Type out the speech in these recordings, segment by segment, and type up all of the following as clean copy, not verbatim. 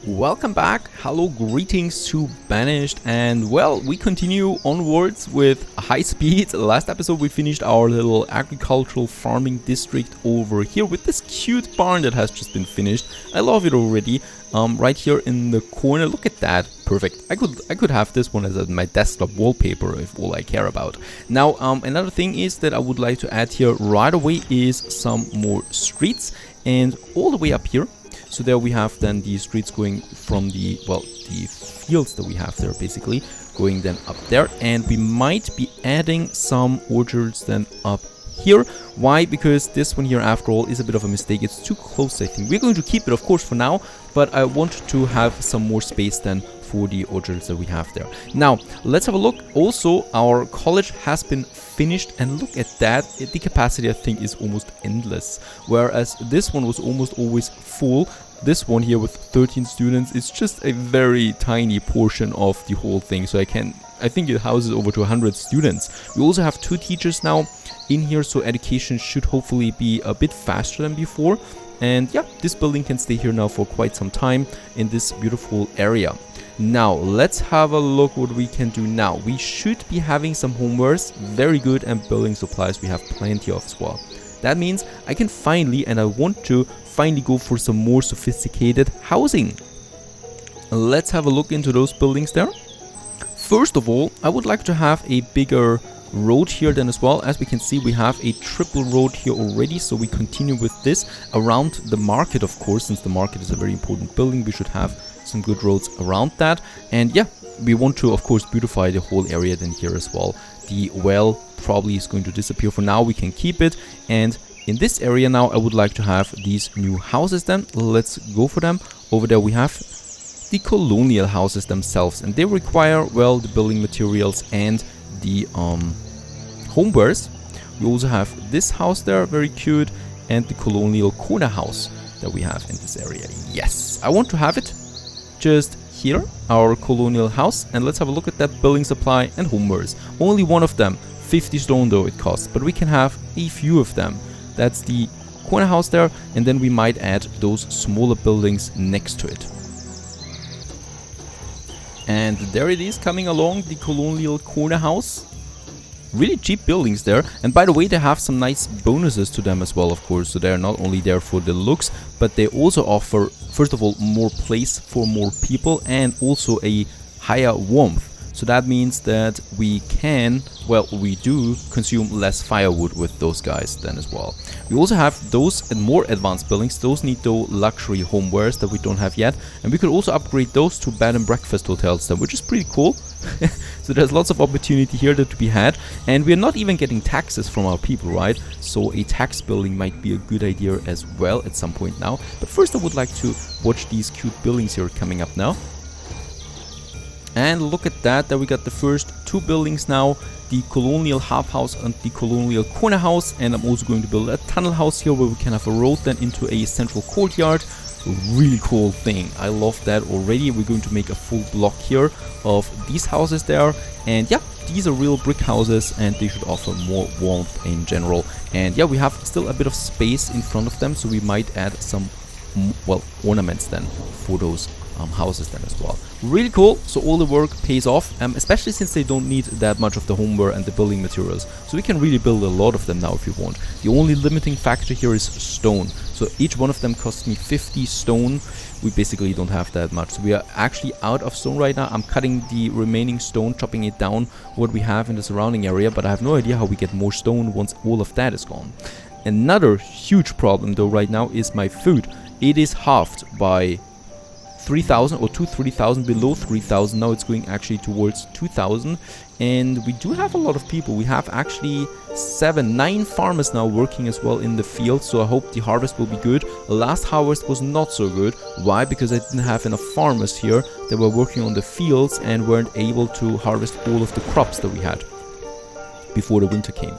Welcome back, hello, greetings to Banished, and well, we continue onwards with high speed. Last episode we finished our little agricultural farming district over here with this cute barn that has just been finished. I love it already. Right here in the corner, look at that, perfect. I could have this one as my desktop wallpaper if all I care about. Now, another thing is that I would like to add here right away is some more streets, and all the way up here. So there we have then the streets going from the fields that we have there, basically going then up there, and we might be adding some orchards then up here. Why? Because this one here after all is a bit of a mistake. It's too close, I think. We're going to keep it of course for now, but I want to have some more space then for the orchards that we have there. Now let's have a look. Also, our college has been finished, and look at that, the capacity I think is almost endless, whereas this one was almost always full. This one here with 13 students is just a very tiny portion of the whole thing, so I think it houses over to 100 students. We also have 2 teachers now in here, so education should hopefully be a bit faster than before. And yeah, this building can stay here now for quite some time in this beautiful area. Now let's have a look what we can do now. We should be having some homewares, very good, and building supplies we have plenty of as well. That means I can finally, and I want to finally go for some more sophisticated housing. Let's have a look into those buildings there. First of all, I would like to have a bigger road here then as well. As we can see, we have a triple road here already, so we continue with this around the market, of course. Since the market is a very important building, we should have some good roads around that. And yeah, we want to of course beautify the whole area then here as well. The well probably is going to disappear for now, we can keep it. And in this area now I would like to have these new houses then. Let's go for them. Over there we have the colonial houses themselves, and they require, well, the building materials and the homewares. We also have this house there, very cute, and the colonial corner house that we have in this area. Yes, I want to have it just here, our colonial house, and let's have a look at that building supply and homewares. Only one of them, 50 stone though it costs, but we can have a few of them. That's the corner house there, and then we might add those smaller buildings next to it. And there it is, coming along, the colonial corner house. Really cheap buildings there, and by the way, they have some nice bonuses to them as well, of course. So they're not only there for the looks, but they also offer, first of all, more place for more people, and also a higher warmth. So that means that we can, well, we do consume less firewood with those guys then as well. We also have those and more advanced buildings. Those need though luxury homewares that we don't have yet, and we could also upgrade those to bed and breakfast hotels then, which is pretty cool. So there's lots of opportunity here to be had, and we're not even getting taxes from our people, right? So a tax building might be a good idea as well at some point now. But first I would like to watch these cute buildings here coming up now. And look at that, there we got the first 2 buildings now, the colonial half house and the colonial corner house. And I'm also going to build a tunnel house here where we can have a road then into a central courtyard. Really cool thing, I love that already. We're going to make a full block here of these houses there, and yeah, these are real brick houses, and they should offer more warmth in general. And yeah, we have still a bit of space in front of them, so we might add some, well, ornaments then for those houses then as well. Really cool. So all the work pays off, especially since they don't need that much of the homeware and the building materials, so we can really build a lot of them now if you want. The only limiting factor here is stone, so each one of them costs me 50 stone. We basically don't have that much, so we are actually out of stone right now. I'm cutting the remaining stone, chopping it down what we have in the surrounding area, but I have no idea how we get more stone once all of that is gone. Another huge problem though right now is my food. It is halved by 3,000 or to 3,000, below 3,000. Now it's going actually towards 2,000, and we do have a lot of people. We have actually 9 farmers now working as well in the field, so I hope the harvest will be good. The last harvest was not so good. Why? Because I didn't have enough farmers here that were working on the fields and weren't able to harvest all of the crops that we had before the winter came.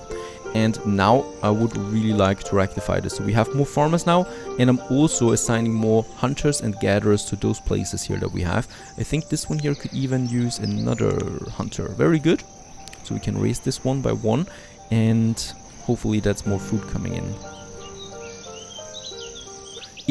And now I would really like to rectify this. So we have more farmers now, and I'm also assigning more hunters and gatherers to those places here that we have. I think this one here could even use another hunter. Very good. So we can raise this one by 1, and hopefully that's more food coming in.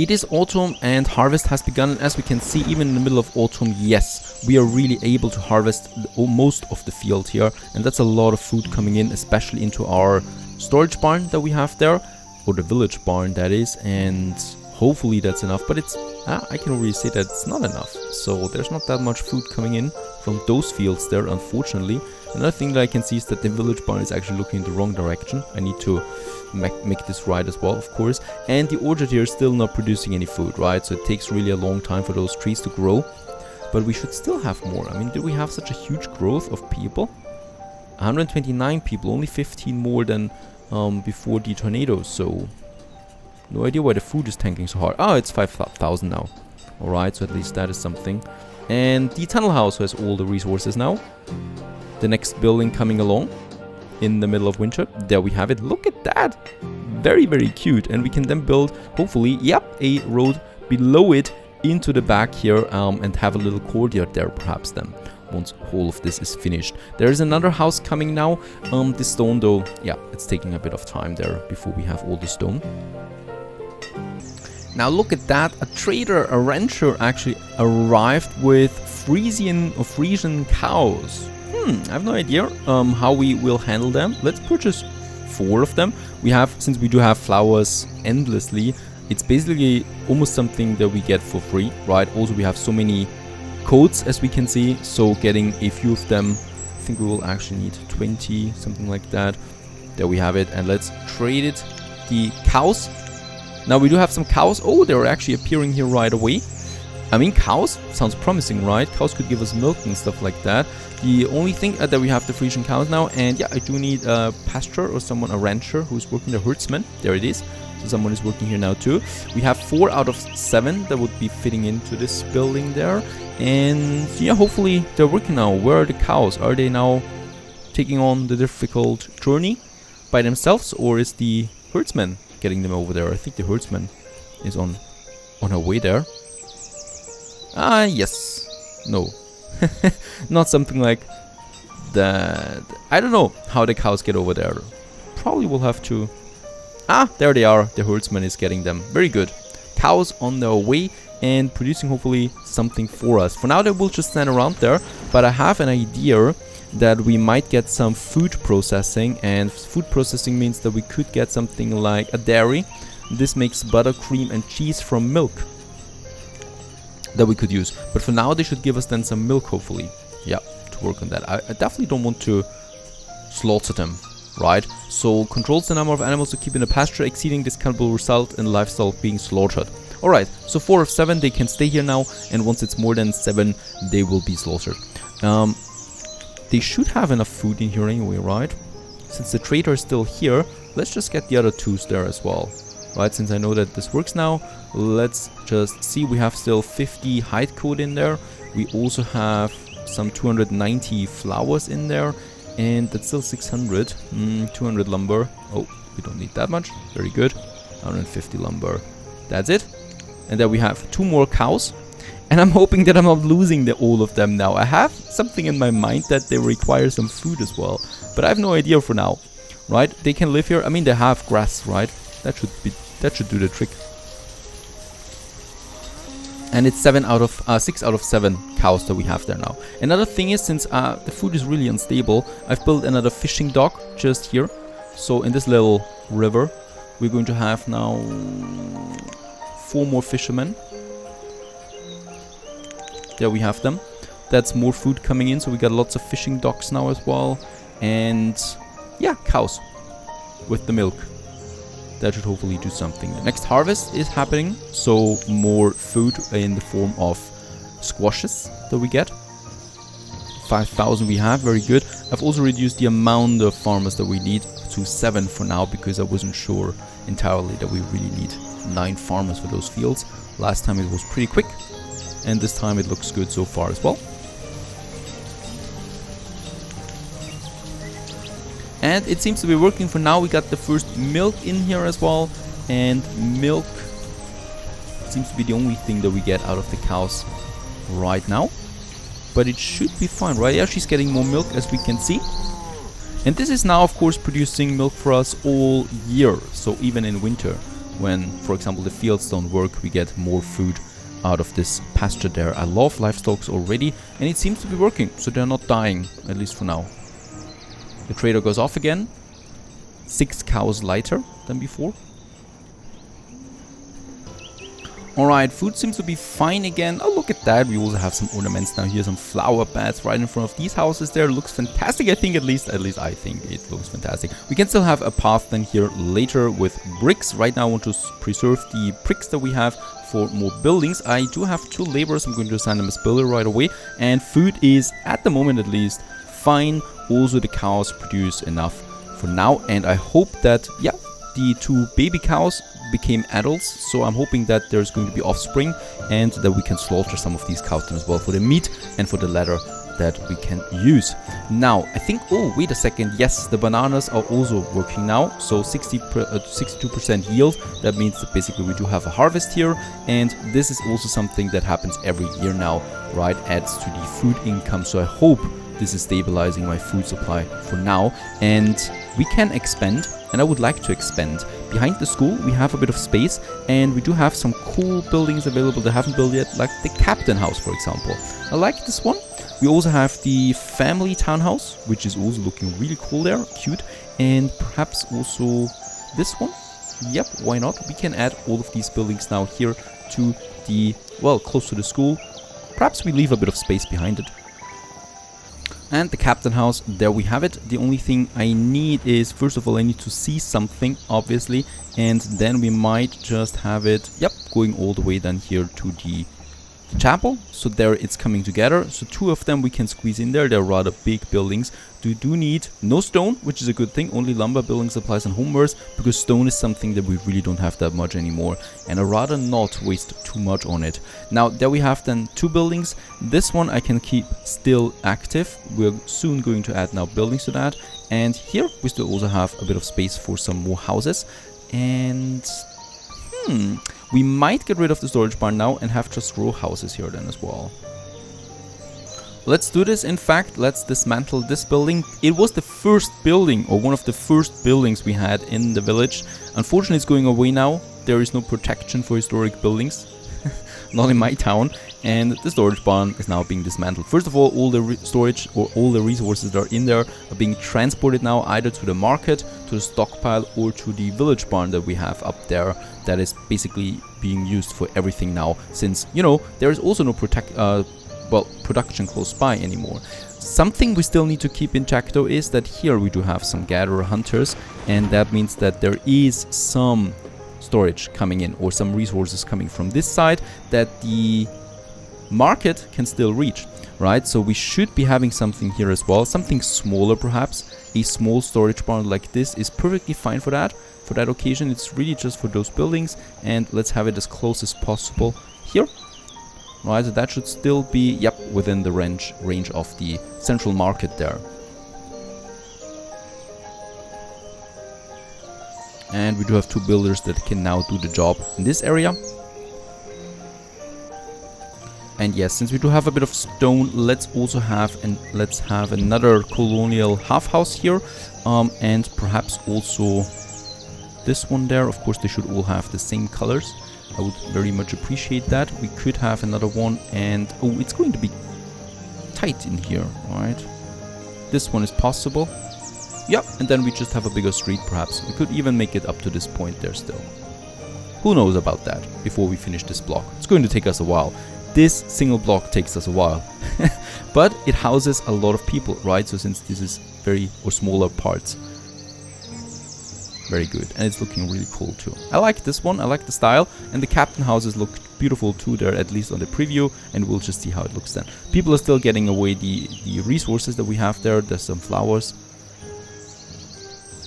It is autumn and harvest has begun, and as we can see, even in the middle of autumn, yes, we are really able to harvest most of the field here, and that's a lot of food coming in, especially into our storage barn that we have there, or the village barn that is, and hopefully that's enough, but it's I can already say that it's not enough, so there's not that much food coming in from those fields there, unfortunately. Another thing that I can see is that the village barn is actually looking in the wrong direction. I need to make this right as well, of course. And the orchard here is still not producing any food, right? So it takes really a long time for those trees to grow. But we should still have more. I mean, did we have such a huge growth of people? 129 people, only 15 more than before the tornado. So no idea why the food is tanking so hard. Oh, it's 5,000 now. Alright, so at least that is something. And the tunnel house has all the resources now. The next building coming along in the middle of winter. There we have it. Look at that. Very, very cute. And we can then build, hopefully, yep, a road below it into the back here and have a little courtyard there perhaps then, once all of this is finished. There is another house coming now. The stone though, yeah, it's taking a bit of time there before we have all the stone. Now look at that, a trader, a rancher actually arrived with Frisian cows. I have no idea how we will handle them. Let's purchase 4 of them. We have, since we do have flowers endlessly, it's basically almost something that we get for free, right? Also we have so many coats as we can see, so getting a few of them, I think we will actually need 20, something like that. There we have it, and let's trade it. The cows. Now we do have some cows. Oh, they're actually appearing here right away. I mean, cows sounds promising, right? Cows could give us milk and stuff like that. The only thing that we have the Frisian cows now, and yeah, I do need a pasture or someone, a rancher who's working, the herdsman. There it is. So someone is working here now too. We have 4 out of 7 that would be fitting into this building there. And yeah, hopefully they're working now. Where are the cows? Are they now taking on the difficult journey by themselves, or is the herdsman getting them over there? I think the herdsman is on her way there. Ah, yes. No. Not something like that. I don't know how the cows get over there. Probably will have to... Ah, there they are. The herdsman is getting them. Very good. Cows on their way and producing hopefully something for us. For now they will just stand around there, but I have an idea that we might get some food processing, and food processing means that we could get something like a dairy. This makes butter, cream and cheese from milk that we could use, but for now they should give us then some milk, hopefully. Yeah, to work on that. I definitely don't want to slaughter them, right? So controls the number of animals to keep in the pasture. Exceeding this will result in livestock being slaughtered. Alright, so 4 of 7 they can stay here now, and once it's more than 7 they will be slaughtered. They should have enough food in here anyway, right? Since the trader is still here, let's just get the other 2s there as well. Right, since I know that this works now, let's just see. We have still 50 hide coat in there. We also have some 290 flowers in there, and that's still 600. 200 lumber. Oh, we don't need that much. Very good. 150 lumber. That's it. And then we have 2 more cows. And I'm hoping that I'm not losing all of them now. I have something in my mind that they require some food as well, but I have no idea for now. Right? They can live here. I mean, they have grass, right? That should do the trick. And it's 6 out of 7 cows that we have there now. Another thing is, since the food is really unstable, I've built another fishing dock just here. So in this little river, we're going to have now 4 more fishermen. There we have them. That's more food coming in, so we got lots of fishing docks now as well. And yeah, cows with the milk. That should hopefully do something. The next harvest is happening, so more food in the form of squashes that we get. 5,000 we have, very good. I've also reduced the amount of farmers that we need to 7 for now, because I wasn't sure entirely that we really need 9 farmers for those fields. Last time it was pretty quick, and this time it looks good so far as well. And it seems to be working for now. We got the first milk in here as well, and milk seems to be the only thing that we get out of the cows right now, but it should be fine, right? Yeah, she's getting more milk as we can see, and this is now of course producing milk for us all year, so even in winter when, for example, the fields don't work, we get more food out of this pasture there. I love livestock already, and it seems to be working, so they're not dying, at least for now. The trader goes off again. 6 cows lighter than before. Alright, food seems to be fine again. Oh, look at that. We also have some ornaments now here, some flower beds right in front of these houses there. Looks fantastic, I think, at least I think it looks fantastic. We can still have a path then here later with bricks. Right now I want to preserve the bricks that we have for more buildings. I do have 2 laborers. I'm going to assign them as builder right away. And food is, at the moment at least, fine. Also the cows produce enough for now. And I hope that, yeah, the 2 baby cows became adults, so I'm hoping that there's going to be offspring and that we can slaughter some of these cows as well for the meat and for the leather that we can use. Now, I think, oh, wait a second, yes, the bananas are also working now, so 62% yield. That means that basically we do have a harvest here, and this is also something that happens every year now, right? Adds to the food income, so I hope this is stabilizing my food supply for now, and we can expand, and I would like to expand. Behind the school we have a bit of space, and we do have some cool buildings available that haven't built yet, like the captain house, for example. I like this one. We also have the family townhouse, which is also looking really cool there, cute, and perhaps also this one. Yep, why not? We can add all of these buildings now here to the, well, close to the school. Perhaps we leave a bit of space behind it. And the captain house, there we have it. The only thing I need is, first of all, I need to see something, obviously, and then we might just have it, yep, going all the way down here to the chapel. So there it's coming together. So 2 of them we can squeeze in there. They're rather big buildings. We do need no stone, which is a good thing. Only lumber, building supplies, and homewares, because stone is something that we really don't have that much anymore, and I'd rather not waste too much on it. Now there we have then 2 buildings. This one I can keep still active. We're soon going to add now buildings to that, and here we still also have a bit of space for some more houses. And we might get rid of the storage barn now and have just row houses here then as well. Let's do this. In fact, let's dismantle this building. It was the first building, or one of the first buildings we had in the village. Unfortunately, it's going away now. There is no protection for historic buildings. Not in my town. And the storage barn is now being dismantled. First of all the storage or all the resources that are in there are being transported now either to the market, to the stockpile, or to the village barn that we have up there. That is basically being used for everything now, since, you know, there is also no production close by anymore. Something we still need to keep intact though is that here we do have some gatherer hunters, and that means that there is some storage coming in, or some resources coming from this side that the market can still reach, right? So we should be having something here as well, something smaller perhaps. A small storage barn like this is perfectly fine for that occasion. It's really just for those buildings, and let's have it as close as possible here. Right, so that should still be, yep, within the range of the central market there. And we do have 2 builders that can now do the job in this area. And yes, since we do have a bit of stone, let's also have another colonial half house here, and perhaps also this one there. Of course, they should all have the same colors. I would very much appreciate that. We could have another one, and oh, it's going to be tight in here, right? This one is possible. Yep, and then we just have a bigger street perhaps. We could even make it up to this point there still. Who knows about that before we finish this block. It's going to take us a while. This single block takes us a while. But it houses a lot of people, right? So since this is smaller parts. Very good, and it's looking really cool too. I like this one, I like the style, and the captain houses look beautiful too there, at least on the preview, and we'll just see how it looks then. People are still getting away the resources that we have there. There's some flowers.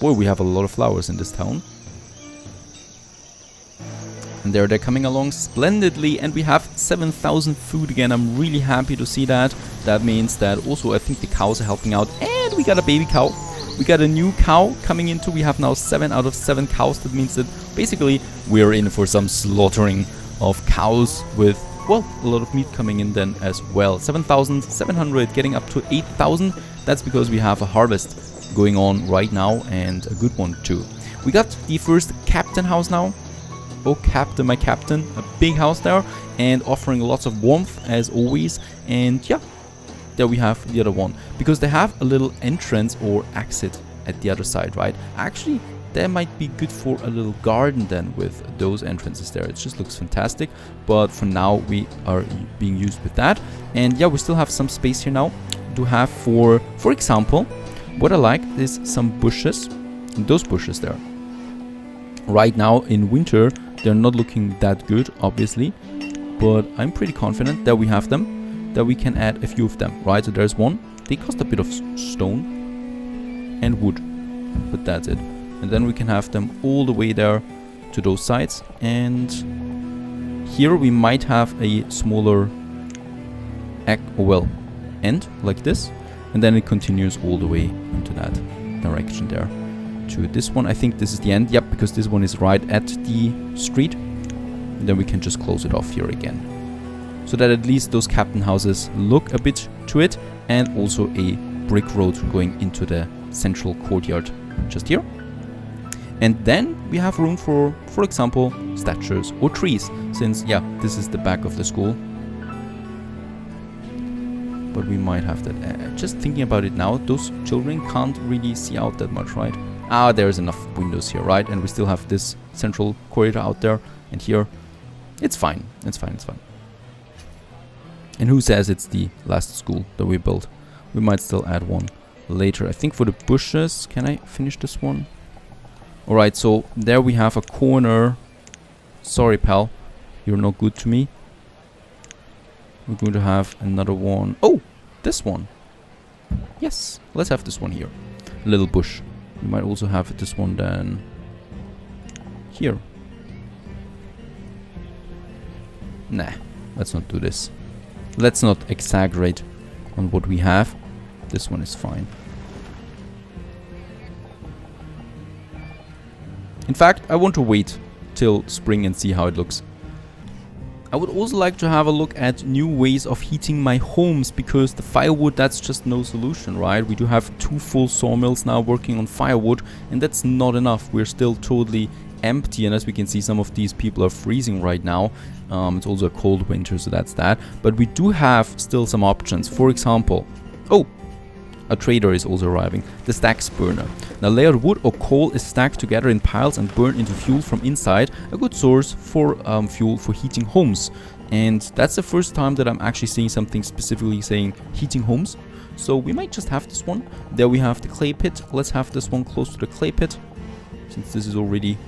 Boy, we have a lot of flowers in this town. And there they're coming along splendidly, and we have 7,000 food again. I'm really happy to see that. That means that also I think the cows are helping out, and we got a baby cow. We got a new cow coming into. We have now 7 out of 7 cows. That means that basically we're in for some slaughtering of cows with, well, a lot of meat coming in then as well. 7,700 getting up to 8,000. That's because we have a harvest going on right now, and a good one too. We got the first captain house now. Oh, Captain, my Captain. A big house there. And offering lots of warmth, as always. And yeah, there we have the other one. Because they have a little entrance or exit at the other side, right? Actually, that might be good for a little garden then with those entrances there. It just looks fantastic. But for now, we are being used with that. And yeah, we still have some space here now to have for example, what I like is some bushes. Those bushes there. Right now in winter, they're not looking that good, obviously. But I'm pretty confident that we have them, that we can add a few of them, right? So there's one. They cost a bit of stone and wood, but that's it. And then we can have them all the way there to those sides. And here we might have a smaller end like this. And then it continues all the way into that direction there. To this one, I think this is the end. Yep, because this one is right at the street. And then we can just close it off here again. So that at least those captain houses look a bit to it. And also a brick road going into the central courtyard just here. And then we have room for example, statues or trees. Since, yeah, this is the back of the school. But we might have that. Just thinking about it now, those children can't really see out that much, right? Ah, there's enough windows here, right? And we still have this central corridor out there. And here, it's fine. It's fine, it's fine. And who says it's the last school that we built? We might still add one later. I think for the bushes, can I finish this one? Alright, so there we have a corner. Sorry, pal. You're not good to me. We're going to have another one. Oh, this one. Yes, let's have this one here. A little bush. We might also have this one then here. Nah, let's not do this. Let's not exaggerate on what we have. This one is fine. In fact, I want to wait till spring and see how it looks. I would also like to have a look at new ways of heating my homes, because the firewood, that's just no solution, right? We do have 2 full sawmills now working on firewood, and that's not enough. We're still totally empty, and as we can see, some of these people are freezing right now. It's also a cold winter, so that's that. But we do have still some options. For example, oh, a trader is also arriving. The stacks burner. Now, layered wood or coal is stacked together in piles and burned into fuel from inside. A good source for fuel for heating homes. And that's the first time that I'm actually seeing something specifically saying heating homes. So we might just have this one. There we have the clay pit. Let's have this one close to the clay pit, since this is already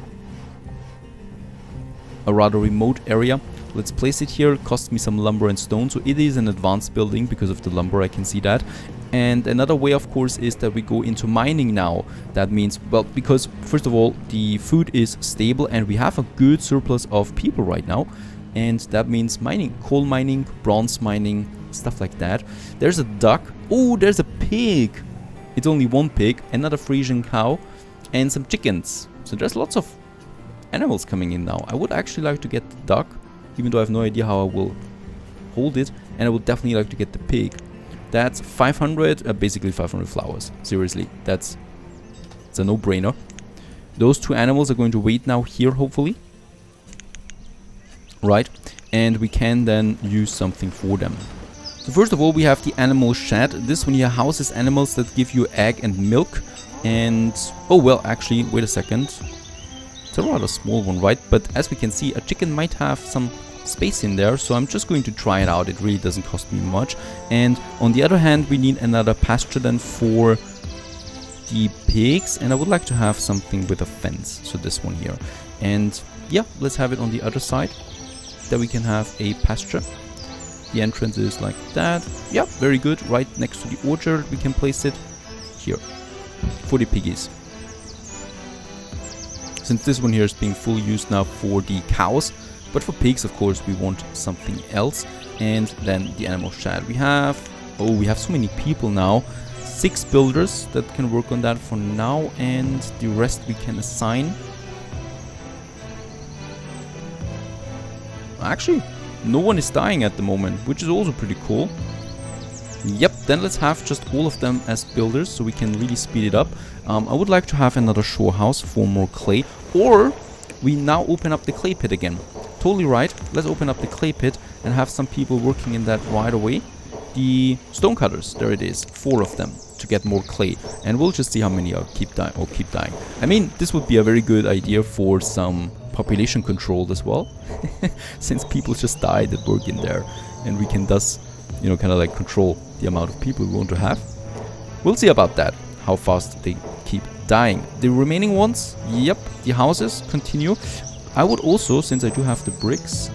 a rather remote area. Let's place it here. It costs me some lumber and stone, so it is an advanced building because of the lumber, I can see that. And another way, of course, is that we go into mining now. That means, well, because first of all, the food is stable and we have a good surplus of people right now. And that means mining, coal mining, bronze mining, stuff like that. There's a duck. Oh, there's a pig. It's only one pig, another Frisian cow, and some chickens. So there's lots of animals coming in now. I would actually like to get the duck, even though I have no idea how I will hold it. And I would definitely like to get the pig. That's 500, basically 500 flowers. Seriously, it's a no-brainer. Those 2 animals are going to wait now here, hopefully. Right, and we can then use something for them. So first of all, we have the animal shed. This one here houses animals that give you egg and milk. And, oh well, actually, wait a second. It's a rather small one, right? But as we can see, a chicken might have some space in there, so I'm just going to try it out. It really doesn't cost me much. And on the other hand, we need another pasture then for the pigs, and I would like to have something with a fence, so this one here. And yeah, let's have it on the other side, that we can have a pasture. The entrance is like that. Yeah, very good. Right next to the orchard, we can place it here for the piggies. Since this one here is being fully used now for the cows, but for pigs, of course, we want something else. And then the animal shed. We have so many people now. 6 builders that can work on that for now, and the rest we can assign. Actually, no one is dying at the moment, which is also pretty cool. Yep, then let's have just all of them as builders, so we can really speed it up. I would like to have another shore house for more clay, or we now open up the clay pit again. Totally right. Let's open up the clay pit and have some people working in that right away. The stone cutters, there it is, 4 of them to get more clay, and we'll just see how many are keep dying. I mean, this would be a very good idea for some population control as well, since people just die that work in there, and we can thus, you know, kind of like control the amount of people we want to have. We'll see about that, how fast they keep dying. The remaining ones, yep, the houses continue. I would also, since I do have the bricks,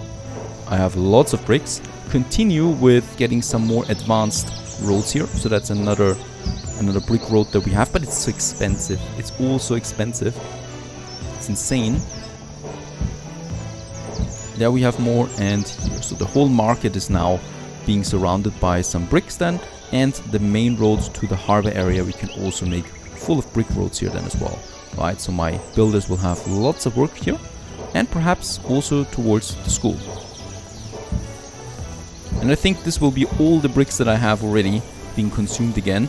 I have lots of bricks, continue with getting some more advanced roads here. So that's another brick road that we have, but it's so expensive. It's all so expensive. It's insane. There we have more, and here. So the whole market is now being surrounded by some bricks then, and the main roads to the harbor area we can also make full of brick roads here then as well. Right, so my builders will have lots of work here, and perhaps also towards the school. And I think this will be all the bricks that I have already being consumed again.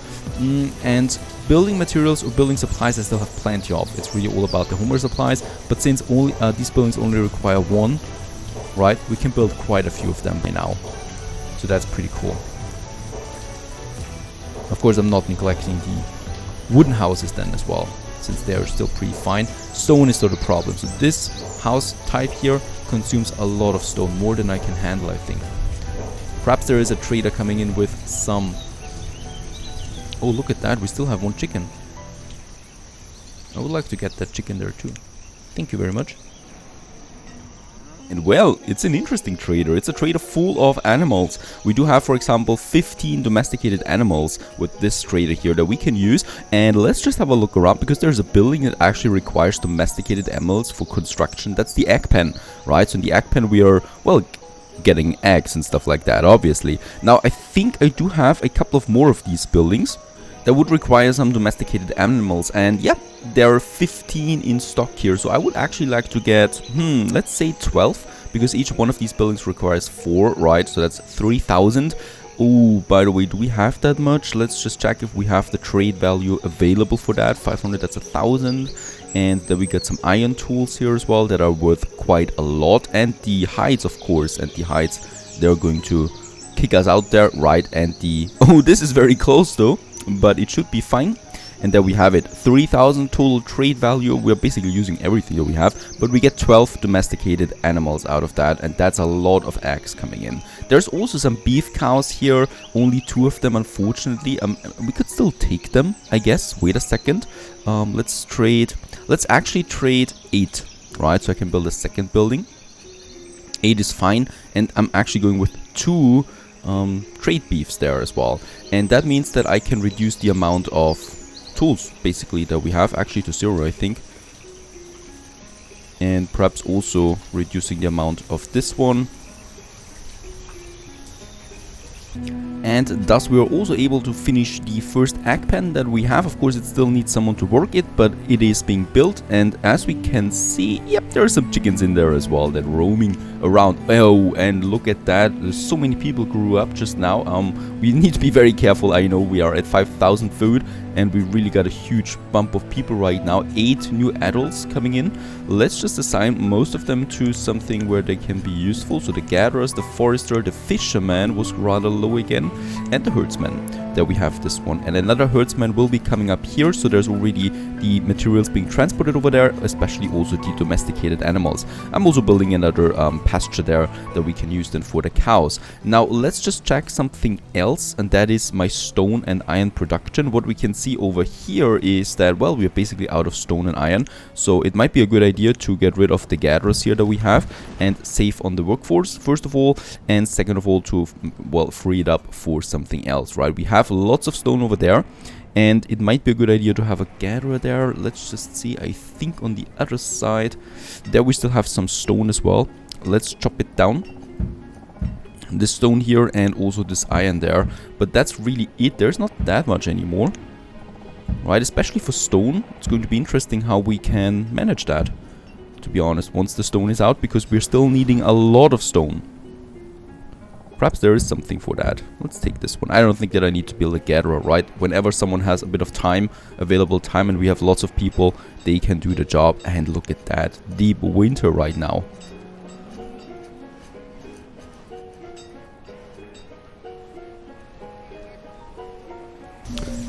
And building materials or building supplies I still have plenty of. It's really all about the homeware supplies. But since only these buildings only require 1, right, we can build quite a few of them by now. So that's pretty cool. Of course, I'm not neglecting the wooden houses then as well, since they're still pretty fine. Stone is still the problem. So this house type here consumes a lot of stone, more than I can handle, I think. Perhaps there is a trader coming in with some... Oh, look at that. We still have 1 chicken. I would like to get that chicken there too. Thank you very much. And well, it's an interesting trader. It's a trader full of animals. We do have, for example, 15 domesticated animals with this trader here that we can use. And let's just have a look around, because there's a building that actually requires domesticated animals for construction. That's the egg pen, right? So in the egg pen we are, well, getting eggs and stuff like that, obviously. Now, I think I do have a couple of more of these buildings that would require some domesticated animals, and yeah, there are 15 in stock here. So I would actually like to get, let's say 12, because each one of these buildings requires 4, right? So that's 3,000. Oh, by the way, do we have that much? Let's just check if we have the trade value available for that. 500, that's 1,000. And then we got some iron tools here as well that are worth quite a lot. And the hides, of course, and the hides, they're going to kick us out there, right? And the... Oh, this is very close though, but it should be fine. And there we have it, 3,000 total trade value. We're basically using everything that we have, but we get 12 domesticated animals out of that, and that's a lot of eggs coming in. There's also some beef cows here, only 2 of them, unfortunately. We could still take them, I guess. Wait a second. Let's actually trade 8, right? So I can build a second building. 8 is fine, and I'm actually going with 2 trade beefs there as well. And that means that I can reduce the amount of tools basically that we have actually to 0, I think, and perhaps also reducing the amount of this one, and thus we are also able to finish the first egg pen that we have. Of course, it still needs someone to work it, but it is being built, and as we can see, yep, there are some chickens in there as well that roaming around. Oh, and look at that, there's so many people grew up just now. We need to be very careful. I know we are at 5,000 food, and we really got a huge bump of people right now. 8 new adults coming in. Let's just assign most of them to something where they can be useful. So the gatherers, the forester, the fisherman was rather low again, and the herdsman. There we have this one, and another herdsman will be coming up here. So there's already the materials being transported over there, especially also the domesticated animals. I'm also building another pasture there that we can use then for the cows. Now let's just check something else, and that is my stone and iron production. What we can see over here is that, well, we're basically out of stone and iron, so it might be a good idea to get rid of the gatherers here that we have and save on the workforce, first of all, and second of all to, well, free it up for something else, right? We have lots of stone over there, and it might be a good idea to have a gatherer there. Let's just see. I think on the other side there we still have some stone as well. Let's chop it down, this stone here and also this iron there, but that's really it. There's not that much anymore, right? Especially for stone. It's going to be interesting how we can manage that, to be honest, once the stone is out, because we're still needing a lot of stone. Perhaps there is something for that. Let's take this one. I don't think that I need to build a gatherer, right? Whenever someone has a bit of time, available time, and we have lots of people, they can do the job. And look at that. Deep winter right now.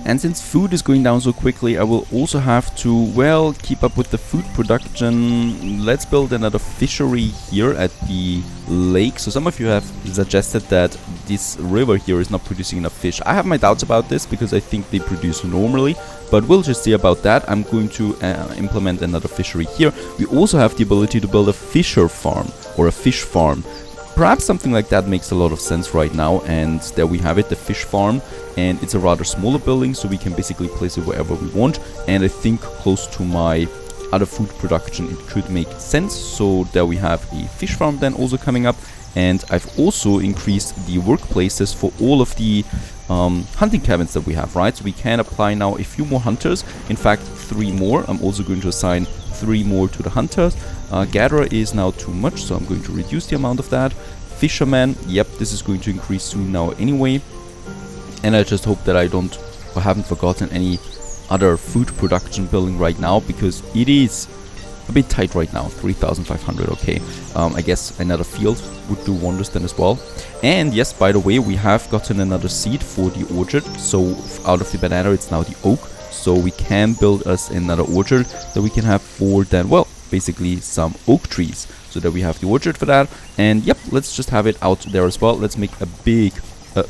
And since food is going down so quickly, I will also have to, well, keep up with the food production. Let's build another fishery here at the lake. So some of you have suggested that this river here is not producing enough fish. I have my doubts about this because I think they produce normally, but we'll just see about that. I'm going to implement another fishery here. We also have the ability to build a fisher farm or a fish farm. Perhaps something like that makes a lot of sense right now, and there we have it, the fish farm, and it's a rather smaller building, so we can basically place it wherever we want, and I think close to my other food production it could make sense. So there we have a fish farm then also coming up, and I've also increased the workplaces for all of the hunting cabins that we have, right? So we can apply now a few more hunters, in fact 3 more. I'm also going to assign 3 more to the hunters. Gatherer is now too much, so I'm going to reduce the amount of that. Fisherman, yep, this is going to increase soon now anyway. And I just hope that I don't or haven't forgotten any other food production building right now, because it is a bit tight right now. 3,500, okay. I guess another field would do wonders then as well. And yes, by the way, we have gotten another seed for the orchard. So out of the banana, it's now the oak. So we can build us another orchard that we can have for then, well, basically some oak trees. So that we have the orchard for that. And yep, let's just have it out there as well. Let's make a big,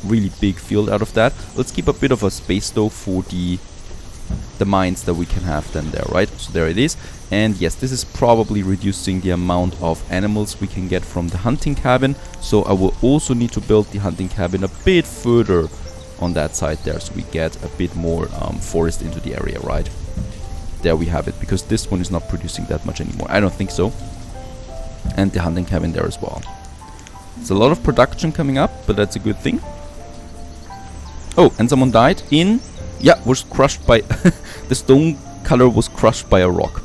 really big field out of that. Let's keep a bit of a space though for the mines that we can have then there, right? So there it is. And yes, this is probably reducing the amount of animals we can get from the hunting cabin. So I will also need to build the hunting cabin a bit further on that side there, so we get a bit more forest into the area, right? There we have it, because this one is not producing that much anymore. I don't think so. And the hunting cabin there as well. It's a lot of production coming up, but that's a good thing. Oh, and someone died in... Yeah, was crushed by... the stone color was crushed by a rock.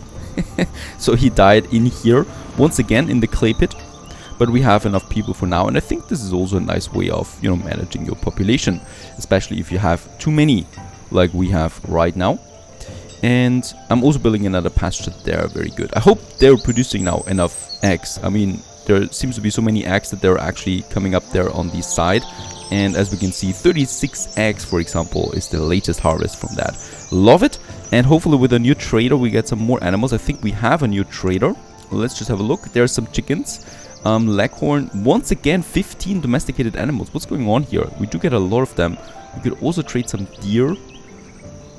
So he died in here, once again in the clay pit. But we have enough people for now, and I think this is also a nice way of, you know, managing your population. Especially if you have too many, like we have right now. And I'm also building another pasture there, very good. I hope they're producing now enough eggs. I mean, there seems to be so many eggs that they're actually coming up there on the side. And as we can see, 36 eggs, for example, is the latest harvest from that. Love it. And hopefully with a new trader, we get some more animals. I think we have a new trader. Let's just have a look. There's some chickens. Leghorn. Once again, 15 domesticated animals. What's going on here? We do get a lot of them. We could also trade some deer.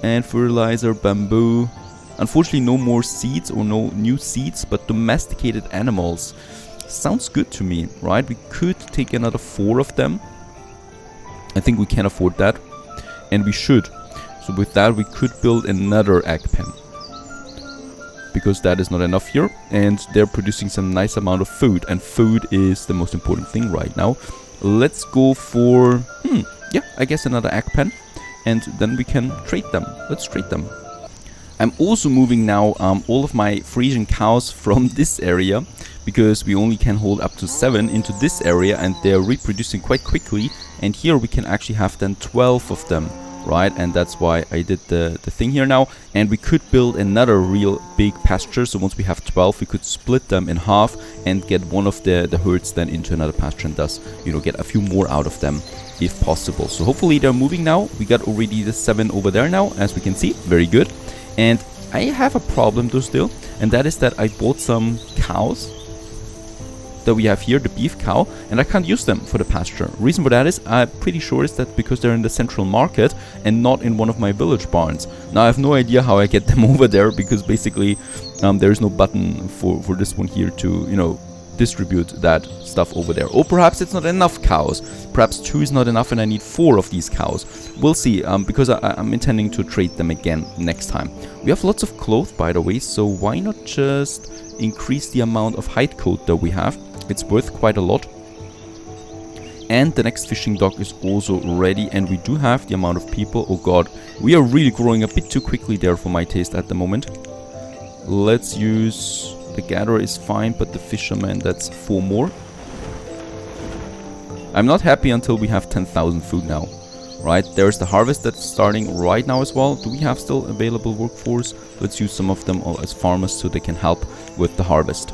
And fertilizer, bamboo. Unfortunately, no more seeds or no new seeds, but domesticated animals. Sounds good to me, right? We could take another 4 of them. I think we can afford that. And we should. So with that, we could build another egg pen. Because that is not enough here. And they're producing some nice amount of food. And food is the most important thing right now. Let's go for... yeah, I guess another egg pen. And then we can trade them. Let's trade them. I'm also moving now all of my Frisian cows from this area, because we only can hold up to 7 into this area, and they're reproducing quite quickly. And here we can actually have then 12 of them, right? And that's why I did the thing here now. And we could build another real big pasture. So once we have 12, we could split them in half and get one of the herds then into another pasture, and thus, you know, get a few more out of them if possible. So hopefully they're moving now. We got already the 7 over there now, as we can see. Very good. And I have a problem though still, and that is that I bought some cows that we have here, the beef cow, and I can't use them for the pasture. Reason for that is, I'm pretty sure is that because they're in the central market and not in one of my village barns. Now I have no idea how I get them over there, because basically there is no button for this one here to, you know, distribute that stuff over there. Or perhaps it's not enough cows. Perhaps 2 is not enough and I need 4 of these cows. We'll see, because I'm intending to trade them again next time. We have lots of cloth, by the way, so why not just increase the amount of hide coat that we have? It's worth quite a lot. And the next fishing dock is also ready, and we do have the amount of people. Oh god, we are really growing a bit too quickly there for my taste at the moment. Let's use... The gatherer is fine, but the fisherman, that's 4 more. I'm not happy until we have 10,000 food now. Right, there's the harvest that's starting right now as well. Do we have still available workforce? Let's use some of them as farmers so they can help with the harvest.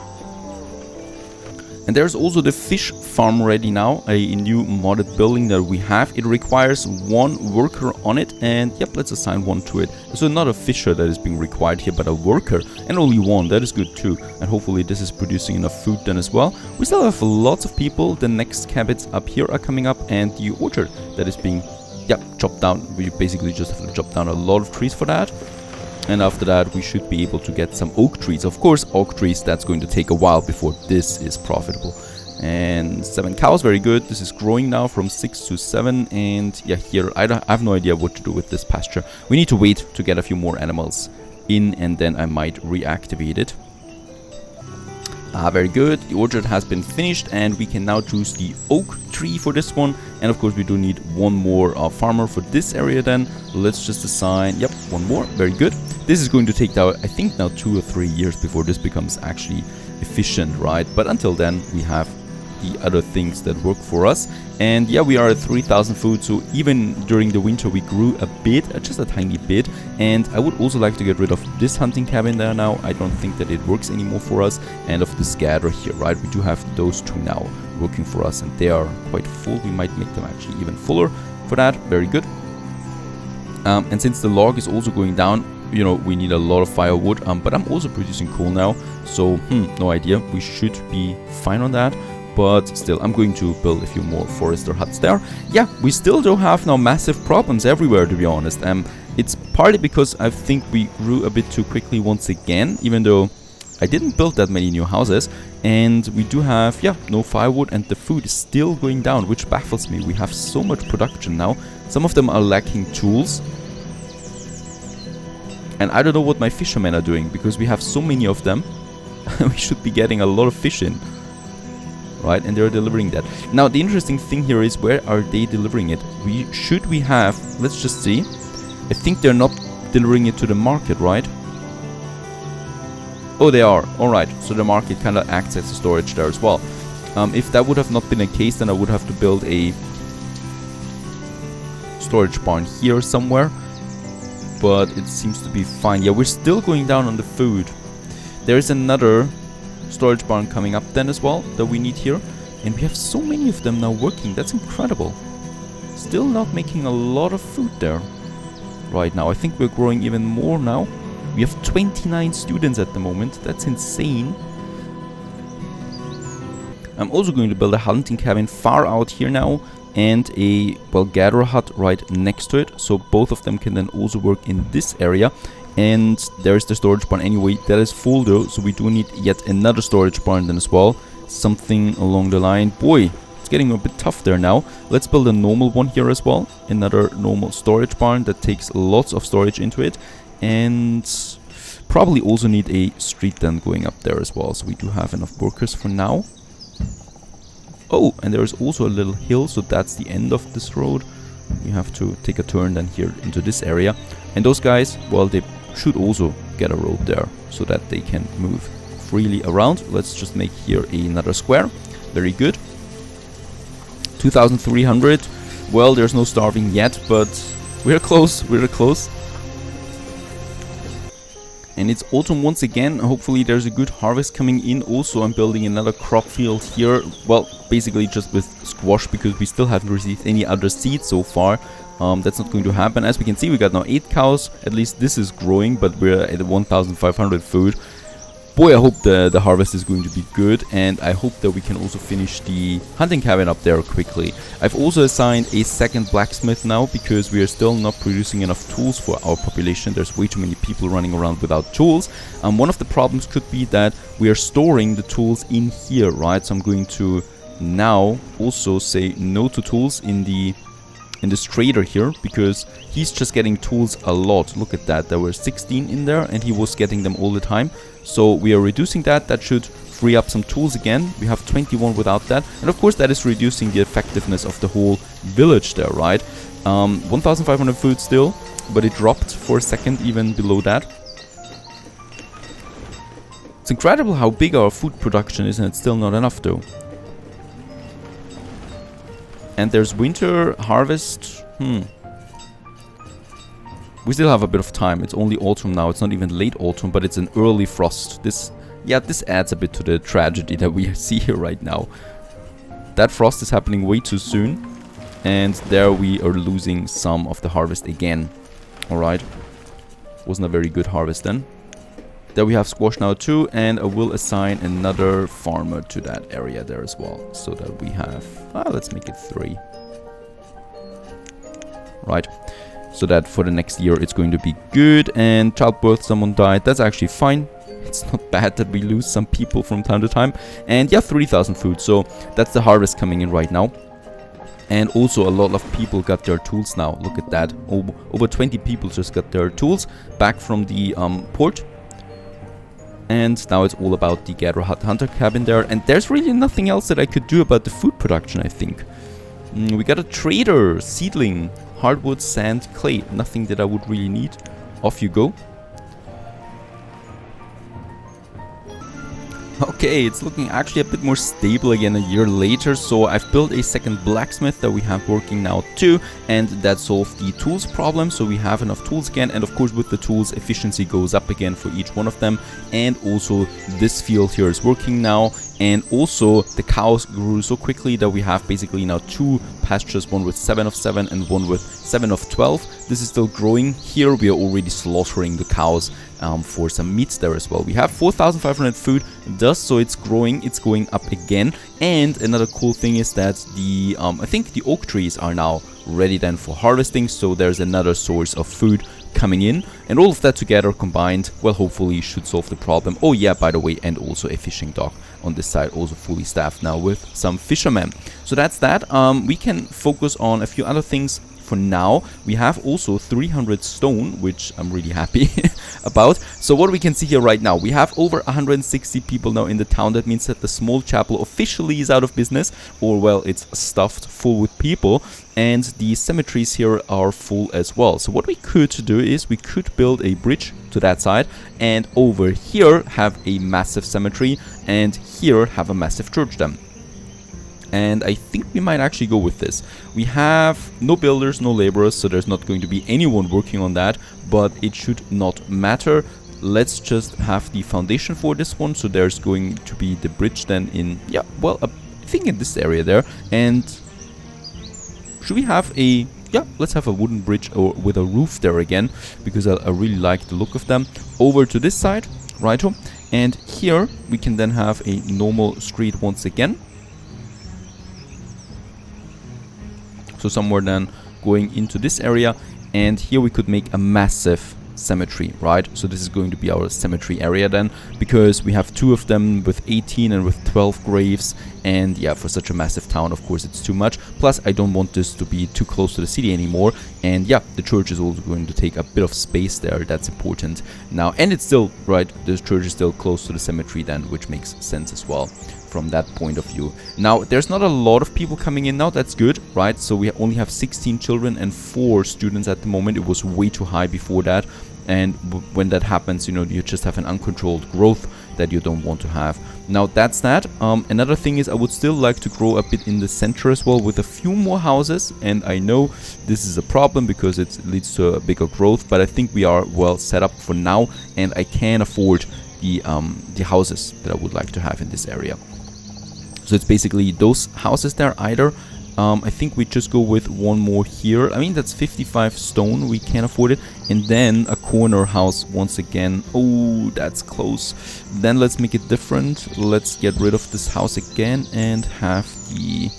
And there's also the fish farm ready now, a new modded building that we have. It requires 1 worker on it, and yep, let's assign 1 to it. So not a fisher that is being required here, but a worker, and only 1. That is good too. And hopefully this is producing enough food then as well. We still have lots of people. The next cabins up here are coming up, and the orchard that is being chopped down. We basically just have to chop down a lot of trees for that. And after that, we should be able to get some oak trees. Of course, oak trees, that's going to take a while before this is profitable. And 7 cows, very good. This is growing now from 6 to 7. And yeah, here, I have no idea what to do with this pasture. We need to wait to get a few more animals in, and then I might reactivate it. Very good. The orchard has been finished, and we can now choose the oak tree for this one. And of course, we do need 1 more farmer for this area then. Let's just assign, 1 more. Very good. This is going to take now, I think now 2 or 3 years before this becomes actually efficient, right? But until then, we have the other things that work for us. And yeah, we are at 3,000 food, so even during the winter we grew a bit, just a tiny bit. And I would also like to get rid of this hunting cabin there now. I don't think that it works anymore for us. And of the scatter here, right? We do have those 2 now working for us, and they are quite full. We might make them actually even fuller for that. Very good. And since the log is also going down, you know, we need a lot of firewood, but I'm also producing coal now, so no idea. We should be fine on that. But still, I'm going to build a few more forester huts there. Yeah, we still do have now massive problems everywhere, to be honest. It's partly because I think we grew a bit too quickly once again, even though I didn't build that many new houses. And we do have, no firewood, and the food is still going down, which baffles me. We have so much production now. Some of them are lacking tools. And I don't know what my fishermen are doing, because we have so many of them. We should be getting a lot of fish in. Right, and they're delivering that. Now, the interesting thing here is, where are they delivering it? We have, let's just see. I think they're not delivering it to the market, right? Oh, they are. Alright, so the market kind of acts as a storage there as well. If that would have not been the case, then I would have to build a storage barn here somewhere. But it seems to be fine. Yeah, we're still going down on the food. There is another storage barn coming up then as well that we need here, and we have so many of them now working. That's incredible. Still not making a lot of food there right now. I think we're growing even more now. We have 29 students at the moment. That's insane. I'm also going to build a hunting cabin far out here now, and a gatherer hut right next to it, so both of them can then also work in this area. And there's the storage barn anyway. That is full though, so we do need yet another storage barn then as well. Something along the line. Boy, it's getting a bit tough there now. Let's build a normal one here as well. Another normal storage barn that takes lots of storage into it. And probably also need a street then going up there as well. So we do have enough workers for now. Oh, and there is also a little hill, so that's the end of this road. We have to take a turn then here into this area. And those guys, well, they should also get a road there so that they can move freely around. Let's just make here another square. Very good. 2,300. Well, there's no starving yet, but we're close. We're close. And it's autumn once again. Hopefully there's a good harvest coming in. Also, I'm building another crop field here. Well, basically just with squash, because we still haven't received any other seeds so far. That's not going to happen. As we can see, we got now 8 cows. At least this is growing, but we're at 1,500 food. Boy, I hope the harvest is going to be good, and I hope that we can also finish the hunting cabin up there quickly. I've also assigned a second blacksmith now, because we are still not producing enough tools for our population. There's way too many people running around without tools. One of the problems could be that we are storing the tools in here, right? So I'm going to now also say no to tools in this trader here, because he's just getting tools a lot. Look at that, there were 16 in there and he was getting them all the time. So we are reducing that. That should free up some tools again. We have 21 without that, and of course that is reducing the effectiveness of the whole village there, right? 1,500 food still, but it dropped for a second even below that. It's incredible how big our food production is, and it's still not enough though. And there's winter harvest. We still have a bit of time. It's only autumn now. It's not even late autumn, but it's an early frost. This adds a bit to the tragedy that we see here right now. That frost is happening way too soon. And there we are losing some of the harvest again. Alright. Wasn't a very good harvest then. There we have squash now too. And I will assign another farmer to that area there as well. So that we have... let's make it 3. Right. So that for the next year it's going to be good. And childbirth, someone died. That's actually fine. It's not bad that we lose some people from time to time. And yeah, 3,000 food. So that's the harvest coming in right now. And also a lot of people got their tools now. Look at that. Over 20 people just got their tools back from the port. And now it's all about the Gather Hunter cabin there. And there's really nothing else that I could do about the food production, I think. We got a trader, seedling, hardwood, sand, clay. Nothing that I would really need. Off you go. Okay, it's looking actually a bit more stable again a year later. So I've built a second blacksmith that we have working now too. And that solved the tools problem. So we have enough tools again. And of course with the tools, efficiency goes up again for each one of them. And also this field here is working now. And also the cows grew so quickly that we have basically now 2 pastures, one with 7 of 7 and one with 7 of 12. This is still growing. Here we are already slaughtering the cows for some meats there as well. We have 4,500 food dust, so it's growing, it's going up again. And another cool thing is that the I think the oak trees are now ready then for harvesting, so there's another source of food coming in, and all of that together combined, well, hopefully should solve the problem. Oh yeah, by the way, and also a fishing dock on this side, also fully staffed now with some fishermen. So that's that. We can focus on a few other things for now. We have also 300 stone, which I'm really happy about. So what we can see here right now, we have over 160 people now in the town. That means that the small chapel officially is out of business, or well, it's stuffed full with people, and the cemeteries here are full as well. So what we could do is we could build a bridge to that side, and over here have a massive cemetery, and here have a massive church then. And I think we might actually go with this. We have no builders, no laborers, so there's not going to be anyone working on that, but it should not matter. Let's just have the foundation for this one. So there's going to be the bridge then in, yeah, well, I think in this area there. And should we have a, yeah, let's have a wooden bridge or with a roof there again, because I really like the look of them. Over to this side, righto. And here we can then have a normal street once again. So somewhere then going into this area, and here we could make a massive cemetery, right? So this is going to be our cemetery area then, because we have 2 of them with 18 and with 12 graves, and yeah, for such a massive town, of course, it's too much. Plus, I don't want this to be too close to the city anymore, and yeah, the church is also going to take a bit of space there. That's important now, and it's still, right, the church is still close to the cemetery then, which makes sense as well from that point of view. Now, there's not a lot of people coming in now. That's good, right? So we only have 16 children and 4 students at the moment. It was way too high before that. And when that happens, you know, you just have an uncontrolled growth that you don't want to have. Now, that's that. Another thing is I would still like to grow a bit in the center as well with a few more houses. And I know this is a problem because it leads to a bigger growth, but I think we are well set up for now, and I can afford the houses that I would like to have in this area. So it's basically those houses there either. I think we just go with one more here. I mean, that's 55 stone. We can afford it. And then a corner house once again. Oh, that's close. Then let's make it different. Let's get rid of this house again and have the...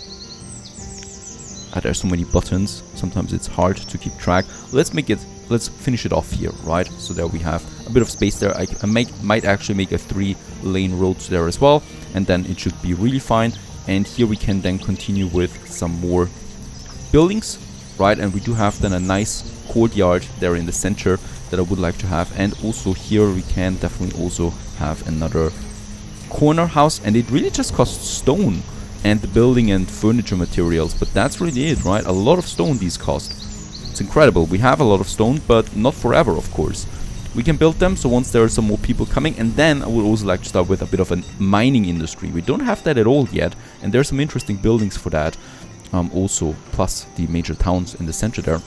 there's so many buttons. Sometimes it's hard to keep track. Let's finish it off here, right? So there we have a bit of space there. I might actually make a 3-lane road there as well. And then it should be really fine. And here we can then continue with some more buildings, right? And we do have then a nice courtyard there in the center that I would like to have. And also here we can definitely also have another corner house. And it really just costs stone and the building and furniture materials. But that's really it, right? A lot of stone these cost. It's incredible. We have a lot of stone, but not forever, of course. We can build them, so once there are some more people coming, and then I would also like to start with a bit of a mining industry. We don't have that at all yet, and there's some interesting buildings for that. also plus the major towns in the center there.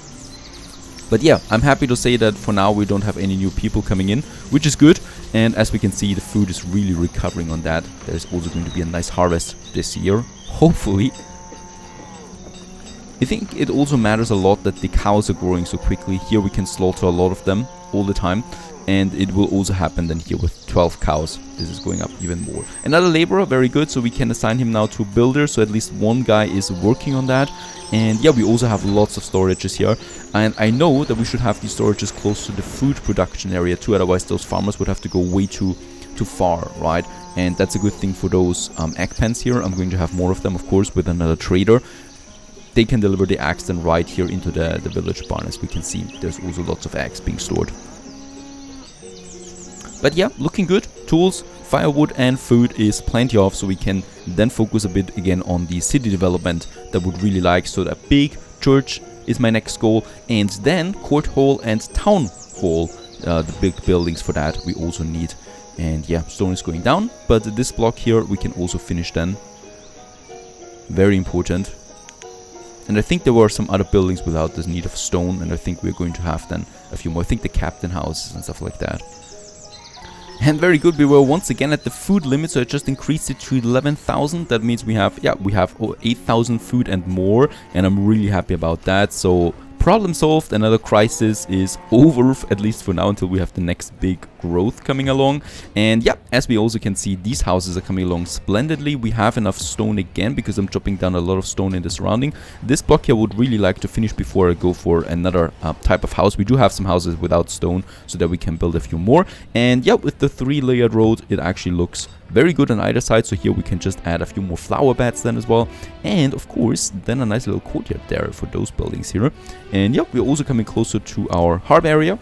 But yeah, I'm happy to say that for now we don't have any new people coming in, which is good. And as we can see, the food is really recovering on that. There's also going to be a nice harvest this year, hopefully. I think it also matters a lot that the cows are growing so quickly. Here we can slaughter a lot of them all the time. And it will also happen then here with 12 cows. This is going up even more. Another laborer, very good. So we can assign him now to builder. So at least one guy is working on that. And yeah, we also have lots of storages here. And I know that we should have these storages close to the food production area too. Otherwise those farmers would have to go way too far, right? And that's a good thing for those egg pens here. I'm going to have more of them, of course, with another trader. They can deliver the eggs then right here into the village barn. As we can see, there's also lots of eggs being stored. But yeah, looking good. Tools, firewood and food is plenty of, so we can then focus a bit again on the city development that would really like. So that big church is my next goal, and then court hall and town hall, the big buildings for that we also need. And yeah, stone is going down, but this block here we can also finish then. Very important. And I think there were some other buildings without this need of stone, and I think we're going to have then a few more. I think the captain houses and stuff like that. And very good, we were once again at the food limit, so I just increased it to 11,000. That means we have 8,000 food and more, and I'm really happy about that. So problem solved, another crisis is over, at least for now, until we have the next big growth coming along. And yeah, as we also can see, these houses are coming along splendidly. We have enough stone again, because I'm chopping down a lot of stone in the surrounding. This block here I would really like to finish before I go for another type of house. We do have some houses without stone, so that we can build a few more. And yeah, with the 3-layered road, it actually looks very good on either side. So here we can just add a few more flower beds then as well. And of course, then a nice little courtyard there for those buildings here. And yeah, we're also coming closer to our harp area,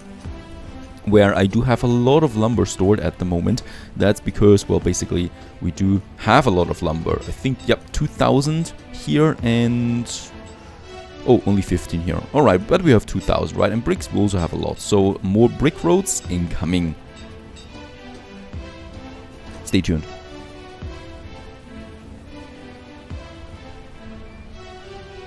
where I do have a lot of lumber stored at the moment. That's because, well, basically we do have a lot of lumber. I think, yep, 2,000 here and... oh, only 15 here. Alright, but we have 2,000, right? And bricks we also have a lot. So more brick roads incoming. Stay tuned.